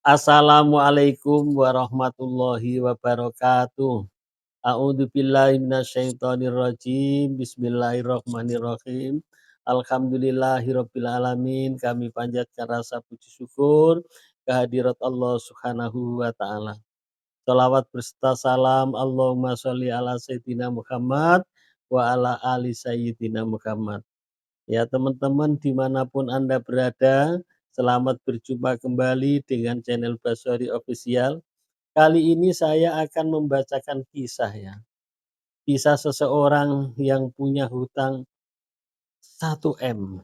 Assalamualaikum warahmatullahi wabarakatuh. A'udzubillahi minasyaitonirrajim. Bismillahirrahmanirrahim. Alhamdulillahirabbil alamin. Kami panjatkan rasa puji syukur kehadirat Allah Subhanahu wa taala. Shalawat berserta salam Allahumma sholli ala sayyidina Muhammad wa ala ali sayyidina Muhammad. Ya teman-teman dimanapun Anda berada, selamat berjumpa kembali dengan channel Basori Official. Kali ini saya akan membacakan kisah ya. Kisah seseorang yang punya hutang 1 M.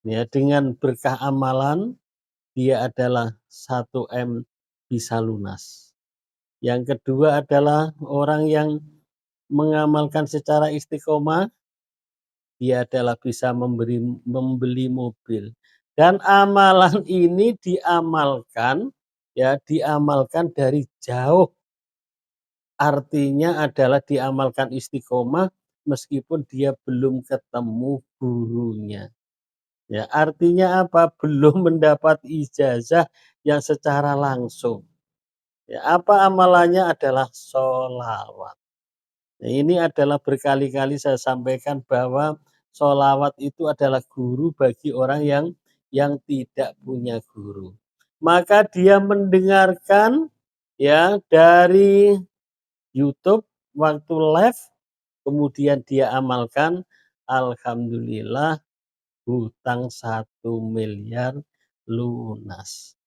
Ya, dengan berkah amalan dia adalah 1 M bisa lunas. Yang kedua adalah orang yang mengamalkan secara istiqomah, dia adalah bisa membeli mobil. Dan amalan ini diamalkan dari jauh. Artinya adalah diamalkan istiqomah meskipun dia belum ketemu gurunya. Ya, artinya apa? Belum mendapat ijazah yang secara langsung. Ya, apa amalannya adalah sholawat. Nah, ini adalah berkali-kali saya sampaikan bahwa sholawat itu adalah guru bagi orang yang tidak punya guru. Maka dia mendengarkan ya dari YouTube waktu live, kemudian dia amalkan, alhamdulillah hutang 1 miliar lunas.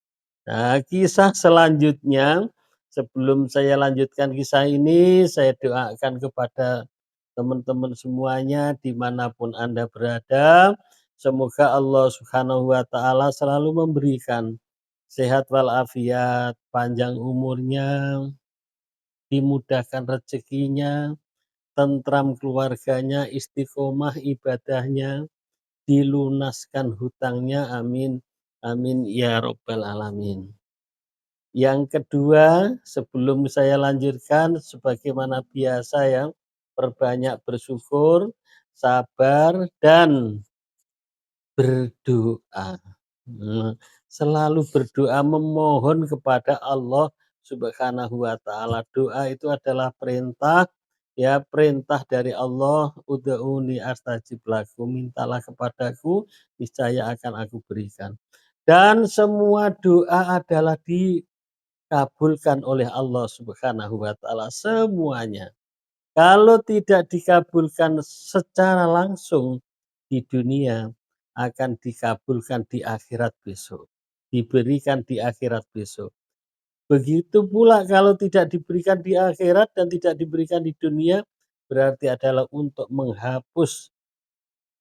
Nah, kisah selanjutnya, sebelum saya lanjutkan kisah ini, saya doakan kepada teman-teman semuanya dimanapun Anda berada, semoga Allah Subhanahu wa taala selalu memberikan sehat walafiat, panjang umurnya, dimudahkan rezekinya, tentram keluarganya, istiqomah ibadahnya, dilunaskan hutangnya, amin, amin ya robbal alamin. Yang kedua, sebelum saya lanjutkan, sebagaimana biasa ya, perbanyak bersyukur, sabar, dan berdoa. Selalu berdoa memohon kepada Allah Subhanahu wa taala. Doa itu adalah perintah, ya perintah dari Allah, ud'uni astajib lakum, mintalah kepadaku, niscaya akan aku berikan. Dan semua doa adalah dikabulkan oleh Allah Subhanahu wa taala semuanya. Kalau tidak dikabulkan secara langsung di dunia, akan dikabulkan di akhirat besok, diberikan di akhirat besok. Begitu pula kalau tidak diberikan di akhirat dan tidak diberikan di dunia, berarti adalah untuk menghapus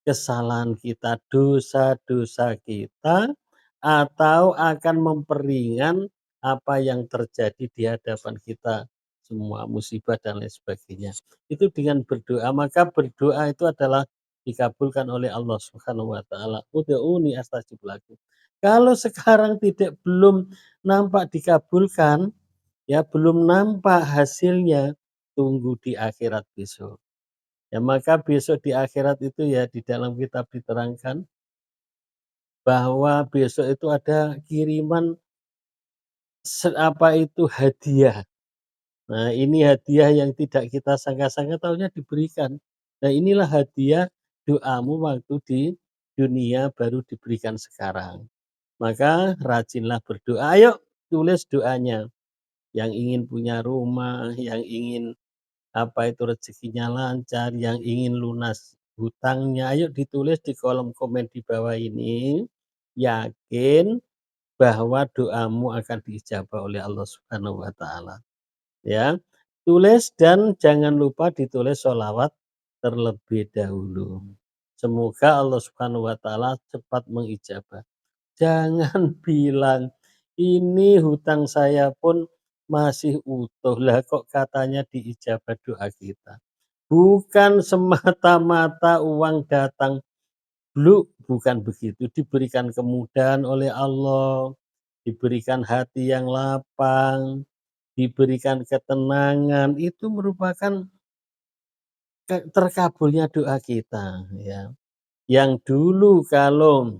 kesalahan kita, dosa-dosa kita, atau akan memperingan apa yang terjadi di hadapan kita, semua musibah dan lain sebagainya. Itu dengan berdoa, maka berdoa itu adalah dikabulkan oleh Allah Subhanahu wa taala. Ud'uni astajib lakum. Kalau sekarang belum nampak dikabulkan, ya belum nampak hasilnya, tunggu di akhirat besok. Ya maka besok di akhirat itu ya di dalam kitab diterangkan bahwa besok itu ada kiriman hadiah. Nah, ini hadiah yang tidak kita sangka-sangka taunya diberikan. Nah, inilah hadiah doamu waktu di dunia baru diberikan sekarang. Maka rajinlah berdoa. Ayo tulis doanya. Yang ingin punya rumah, yang ingin rezekinya lancar, yang ingin lunas hutangnya, ayo ditulis di kolom komen di bawah ini. Yakin bahwa doamu akan diijabah oleh Allah Subhanahu wa taala. Ya. Tulis dan jangan lupa ditulis sholawat terlebih dahulu. Semoga Allah Subhanahu wa taala cepat mengijabah. Jangan bilang, "Ini hutang saya pun masih utuh." Lah kok katanya diijabah doa kita? Bukan semata-mata uang datang bluk, bukan begitu. Diberikan kemudahan oleh Allah, diberikan hati yang lapang, diberikan ketenangan, itu merupakan terkabulnya doa kita ya. Yang dulu kalau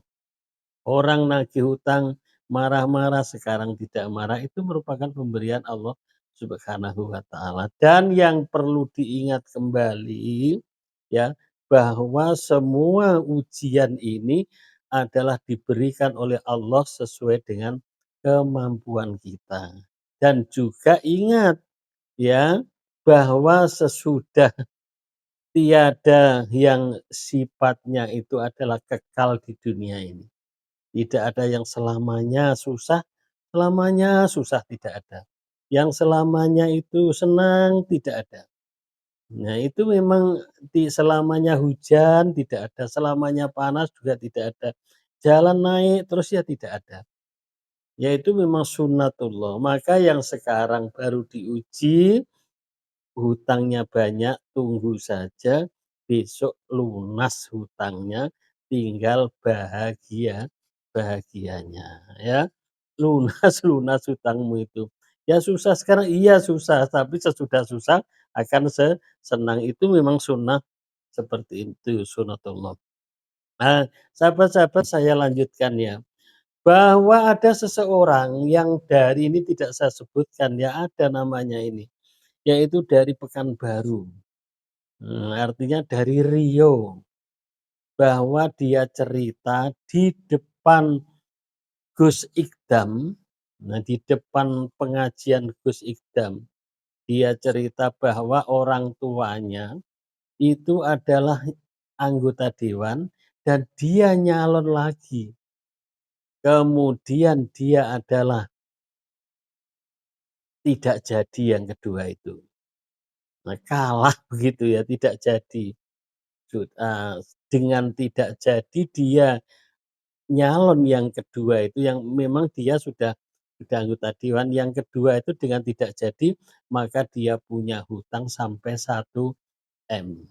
orang nagih hutang marah-marah sekarang tidak marah itu merupakan pemberian Allah Subhanahu wa taala. Dan yang perlu diingat kembali ya, bahwa semua ujian ini adalah diberikan oleh Allah sesuai dengan kemampuan kita. Dan juga ingat ya, bahwa sesudah tiada yang sifatnya itu adalah kekal di dunia ini. Tidak ada yang selamanya susah tidak ada. Yang selamanya itu senang tidak ada. Nah, itu memang selamanya hujan tidak ada, selamanya panas juga tidak ada. Jalan naik terus ya tidak ada. Ya itu memang sunnatullah. Maka yang sekarang baru diuji, hutangnya banyak, tunggu saja besok lunas hutangnya, tinggal bahagianya ya. Lunas lunas hutangmu itu. Ya susah sekarang, iya susah, tapi sesudah susah akan senang, itu memang sunnah seperti itu, sunatullah. Nah, sahabat-sahabat saya lanjutkan ya, bahwa ada seseorang yang dari ini tidak saya sebutkan ya, ada namanya ini, yaitu dari Pekanbaru. Artinya dari Riau, bahwa dia cerita di depan Gus Ikdam, nah di depan pengajian Gus Ikdam, dia cerita bahwa orang tuanya itu adalah anggota dewan dan dia nyalon lagi. Kemudian dia adalah tidak jadi yang kedua itu. Nah, kalah begitu ya, tidak jadi. Dengan tidak jadi dia nyalon yang kedua itu yang memang dia sudah anggota dewan, yang kedua itu dengan tidak jadi, maka dia punya hutang sampai 1 M.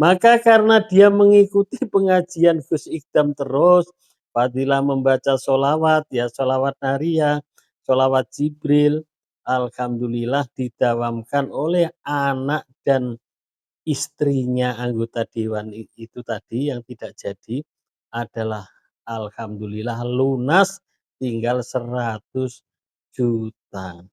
Maka karena dia mengikuti pengajian Gus Ikdam terus, fadilah membaca sholawat, ya sholawat nariyah, sholawat Jibril, alhamdulillah didawamkan oleh anak dan istrinya anggota dewan itu tadi yang tidak jadi adalah alhamdulillah lunas tinggal 100 juta.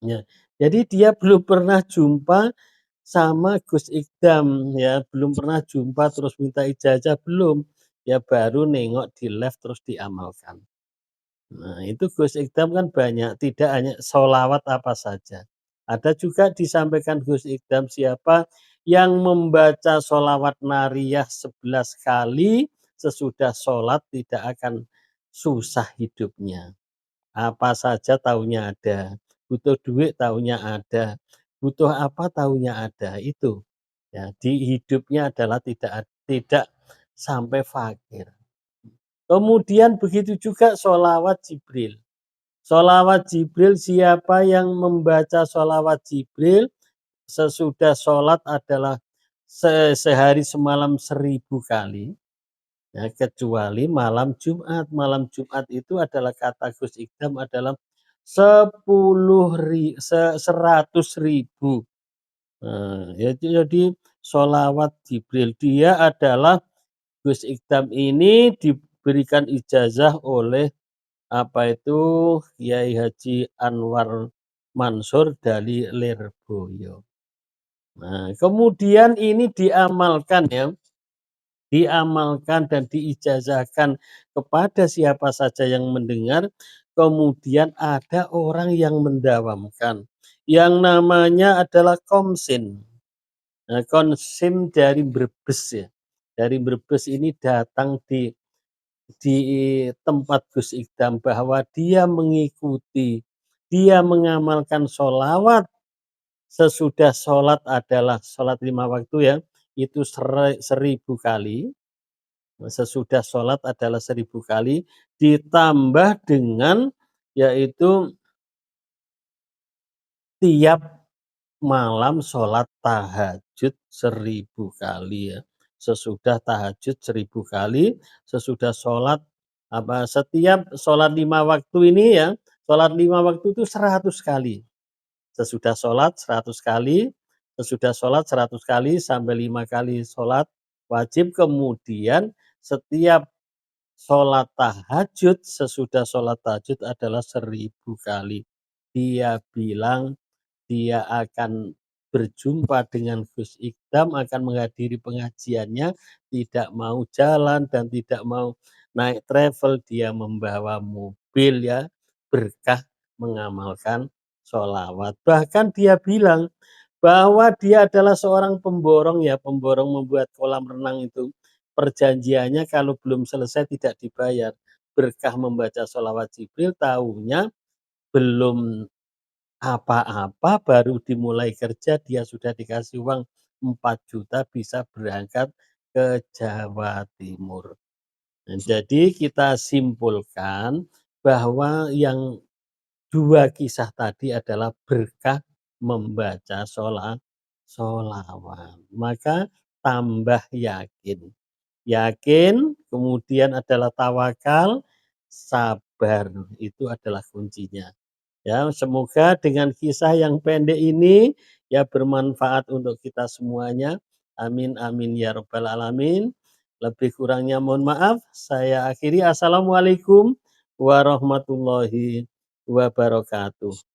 Ya, jadi dia belum pernah jumpa sama Gus Ikdam ya, belum pernah jumpa terus minta ijazah belum, ya baru nengok di live terus diamalkan. Nah, itu Gus Ikdam kan banyak, tidak hanya sholawat apa saja. Ada juga disampaikan Gus Ikdam siapa yang membaca sholawat nariyah 11 kali sesudah sholat tidak akan susah hidupnya. Apa saja taunya ada, butuh duit taunya ada, butuh apa taunya ada, itu. Ya, di hidupnya adalah tidak sampai fakir. Kemudian begitu juga sholawat Jibril. Sholawat Jibril, siapa yang membaca sholawat Jibril sesudah sholat adalah sehari semalam 1000 kali. Ya, kecuali malam Jumat. Malam Jumat itu adalah kata Gus Ikdam adalah 100.000. Nah, ya jadi sholawat Jibril. Dia adalah Gus Ikdam ini diberikan ijazah oleh apa itu Kiai Haji Anwar Mansur dari Lirboyo. Nah, kemudian ini diamalkan ya, diamalkan dan diijazahkan kepada siapa saja yang mendengar, kemudian ada orang yang mendawamkan, yang namanya adalah Komsin. Nah, Komsim dari Brebes ya, dari Brebes ini datang di tempat Gus Ikdam bahwa dia mengikuti, dia mengamalkan sholawat sesudah sholat adalah sholat 5 waktu ya, itu 1000 kali. Sesudah sholat adalah 1000 kali, ditambah dengan yaitu tiap malam sholat tahajud 1000 kali ya. Sesudah tahajud 1000 kali, sesudah sholat setiap sholat 5 waktu ini ya, sholat 5 waktu itu 100 kali. Sesudah sholat 100 kali, sesudah sholat 100 kali sampai 5 kali sholat wajib, kemudian setiap sholat tahajud, sesudah sholat tahajud adalah 1000 kali. Dia bilang dia akan berjumpa dengan Gus Ikdam, akan menghadiri pengajiannya, tidak mau jalan dan tidak mau naik travel, dia membawa mobil ya, berkah mengamalkan sholawat. Bahkan dia bilang bahwa dia adalah seorang pemborong ya, pemborong membuat kolam renang itu. Perjanjiannya kalau belum selesai tidak dibayar. Berkah membaca sholawat Jibril, tahunya belum apa-apa baru dimulai kerja dia sudah dikasih uang 4 juta bisa berangkat ke Jawa Timur. Nah, jadi kita simpulkan bahwa yang 2 kisah tadi adalah berkah membaca sholawat. Maka tambah yakin. Yakin, kemudian adalah tawakal, sabar, itu adalah kuncinya. Ya, semoga dengan kisah yang pendek ini ya bermanfaat untuk kita semuanya. Amin amin ya rabbal alamin. Lebih kurangnya mohon maaf. Saya akhiri. Assalamualaikum warahmatullahi wabarakatuh.